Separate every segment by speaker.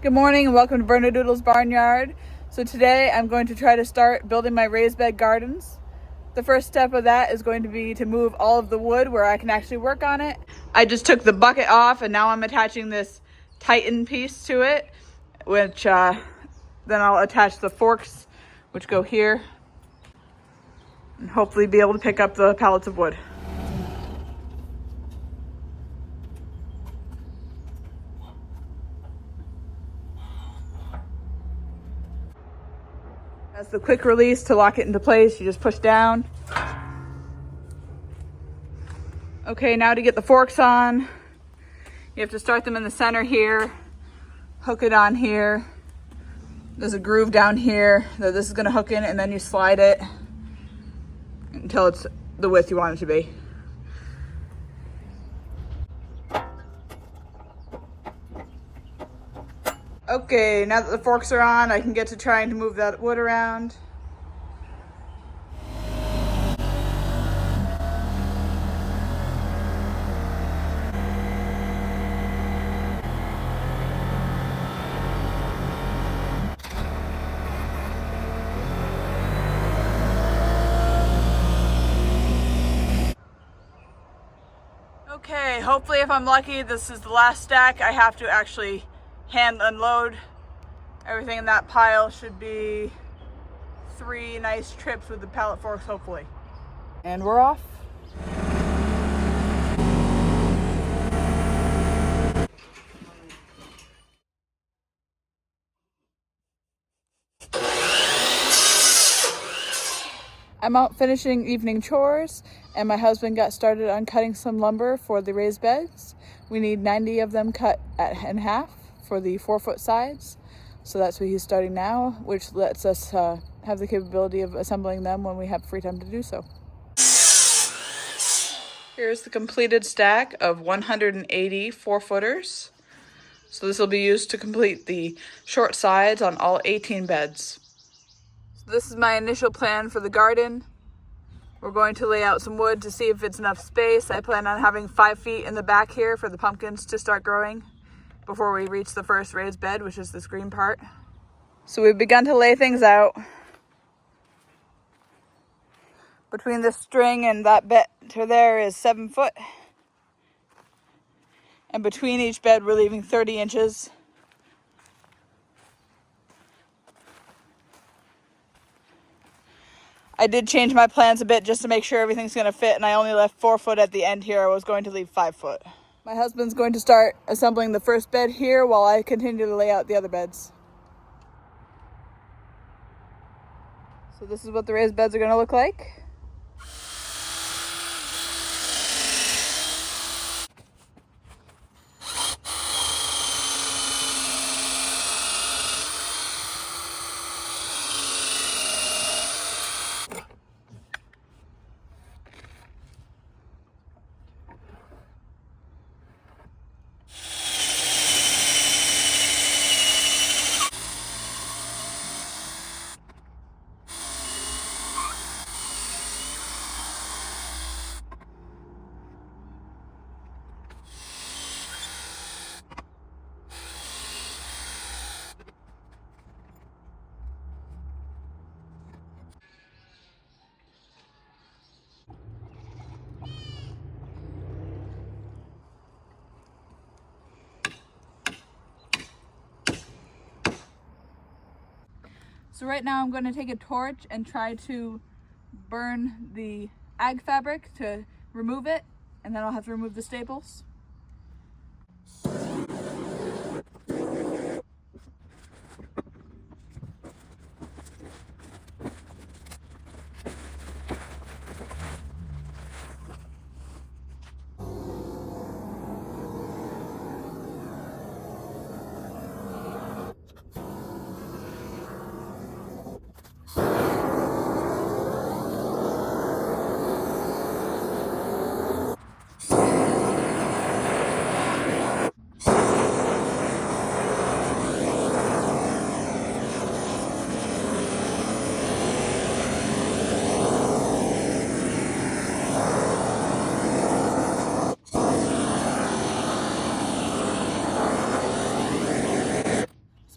Speaker 1: Good morning and welcome to Bernadoodle's Barnyard. So today I'm going to try to start building my raised bed gardens. The first step of that is going to be to move all of the wood where I can actually work on it. I just took the bucket off and now I'm attaching this Titan piece to it, which then I'll attach the forks which go here and hopefully be able to pick up the pallets of wood. That's the quick release to lock it into place. You just push down. Okay, now to get the forks on, you have to start them in the center here, hook it on here. There's a groove down here that this is gonna hook in, and then you slide it until it's the width you want it to be. Okay, now that the forks are on, I can get to trying to move that wood around. Okay, hopefully if I'm lucky, this is the last stack. I have to actually hand unload. Everything in that pile should be 3 nice trips with the pallet forks, hopefully. And we're off. I'm out finishing evening chores, and my husband got started on cutting some lumber for the raised beds. We need 90 of them cut in half for the 4-foot sides. So that's what he's starting now, which lets us have the capability of assembling them when we have free time to do so. Here's the completed stack of 180 4-footers. So this will be used to complete the short sides on all 18 beds. So this is my initial plan for the garden. We're going to lay out some wood to see if it's enough space. I plan on having 5 feet in the back here for the pumpkins to start growing before we reach the first raised bed, which is this green part. So we've begun to lay things out. Between this string and that bed to there is 7 foot. And between each bed, we're leaving 30 inches. I did change my plans a bit just to make sure everything's gonna fit, and I only left 4 foot at the end here. I was going to leave 5 foot. My husband's going to start assembling the first bed here while I continue to lay out the other beds. So this is what the raised beds are gonna look like. So right now I'm going to take a torch and try to burn the ag fabric to remove it, and then I'll have to remove the staples.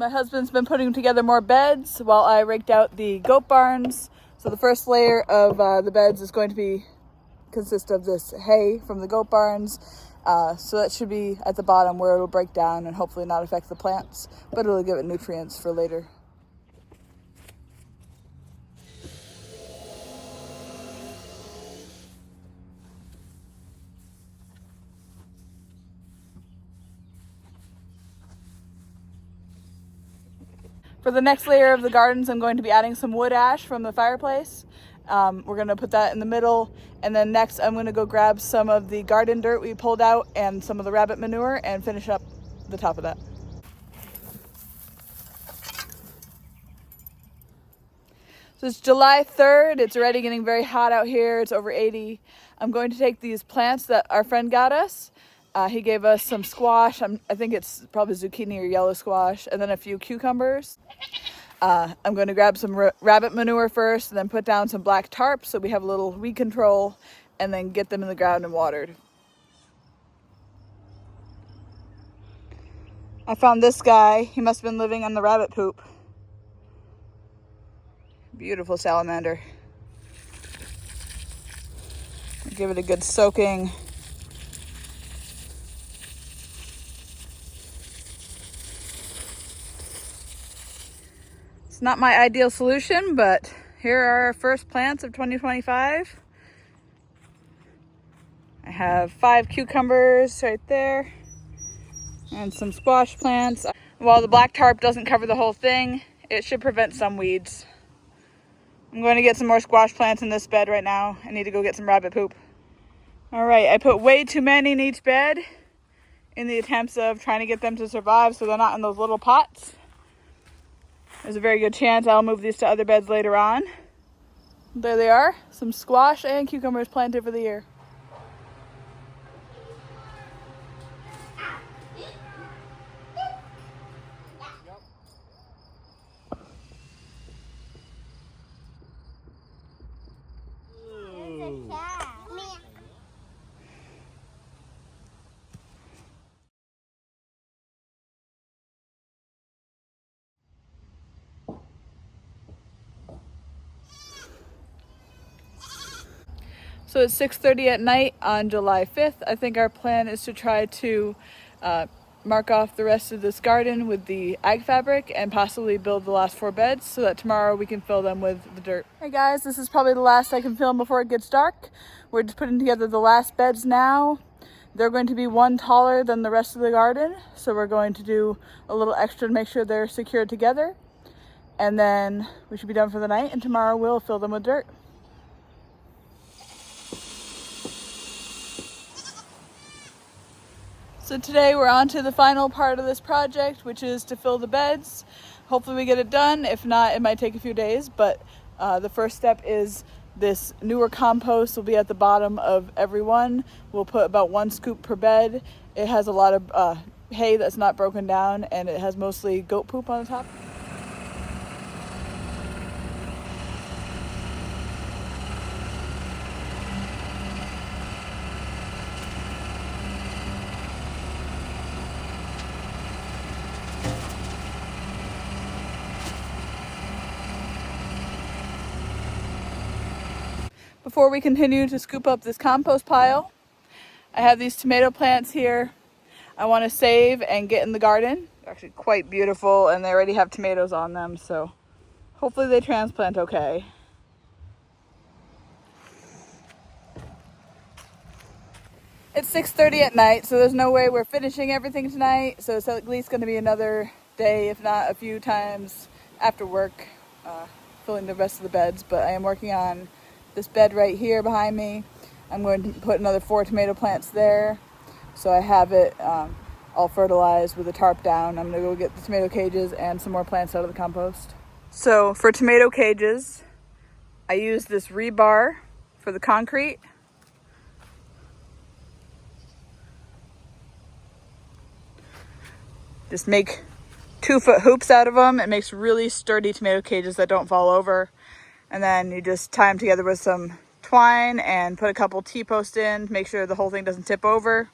Speaker 1: My husband's been putting together more beds while I raked out the goat barns. So the first layer of the beds is going to consist of this hay from the goat barns. So that should be at the bottom where it'll break down and hopefully not affect the plants, but it'll give it nutrients for later. For the next layer of the gardens, I'm going to be adding some wood ash from the fireplace. We're going to put that in the middle, and then next I'm going to go grab some of the garden dirt we pulled out and some of the rabbit manure and finish up the top of that. So it's July 3rd. It's already getting very hot out here. It's over 80. I'm going to take these plants that our friend got us. He gave us some squash. I think it's probably zucchini or yellow squash, and then a few cucumbers. I'm going to grab some rabbit manure first and then put down some black tarp so we have a little weed control, and then get them in the ground and watered. I found this guy. He must have been living on the rabbit poop. Beautiful salamander. Give it a good soaking. It's not my ideal solution, but here are our first plants of 2025. I have 5 cucumbers right there and some squash plants. While the black tarp doesn't cover the whole thing, it should prevent some weeds. I'm going to get some more squash plants in this bed right now. I need to go get some rabbit poop. All right, I put way too many in each bed in the attempts of trying to get them to survive so they're not in those little pots. There's a very good chance I'll move these to other beds later on. There they are, some squash and cucumbers planted for the year. So it's 6:30 at night on July 5th. I think our plan is to try to mark off the rest of this garden with the ag fabric and possibly build the last 4 beds so that tomorrow we can fill them with the dirt. Hey guys, this is probably the last I can film before it gets dark. We're just putting together the last beds now. They're going to be one taller than the rest of the garden, so we're going to do a little extra to make sure they're secured together. And then we should be done for the night, and tomorrow we'll fill them with dirt. So today we're on to the final part of this project, which is to fill the beds. Hopefully we get it done. If not, it might take a few days, but the first step is this newer compost will be at the bottom of every one. We'll put about 1 scoop per bed. It has a lot of hay that's not broken down, and it has mostly goat poop on the top. Before we continue to scoop up this compost pile, I have these tomato plants here I want to save and get in the garden. They're actually quite beautiful and they already have tomatoes on them, so hopefully they transplant okay. It's 6:30 at night, so there's no way we're finishing everything tonight, so it's at least going to be another day, if not a few times after work, filling the rest of the beds. But I am working on this bed right here behind me. I'm going to put another 4 tomato plants there, so I have it all fertilized with the tarp down. I'm going to go get the tomato cages and some more plants out of the compost. So for tomato cages, I use this rebar for the concrete. Just make 2-foot hoops out of them. It makes really sturdy tomato cages that don't fall over. And then you just tie them together with some twine and put a couple T-posts in to make sure the whole thing doesn't tip over.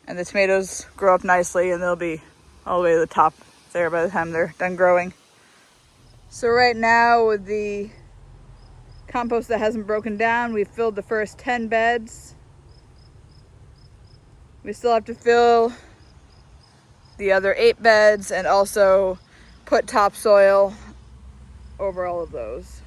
Speaker 1: And the tomatoes grow up nicely and they'll be all the way to the top there by the time they're done growing. So right now with the compost that hasn't broken down, we've filled the first 10 beds. We still have to fill the other 8 beds and also put topsoil over all of those.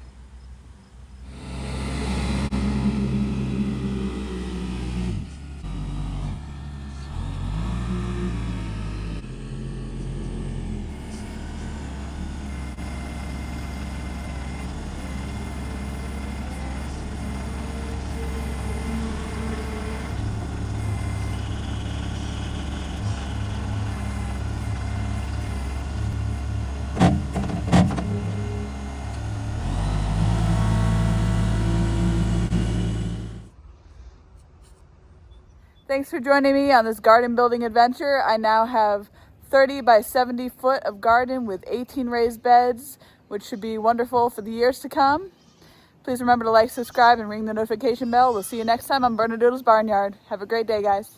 Speaker 1: Thanks for joining me on this garden building adventure. I now have 30 by 70 foot of garden with 18 raised beds, which should be wonderful for the years to come. Please remember to like, subscribe, and ring the notification bell. We'll see you next time on Bernadoodle's Barnyard. Have a great day, guys.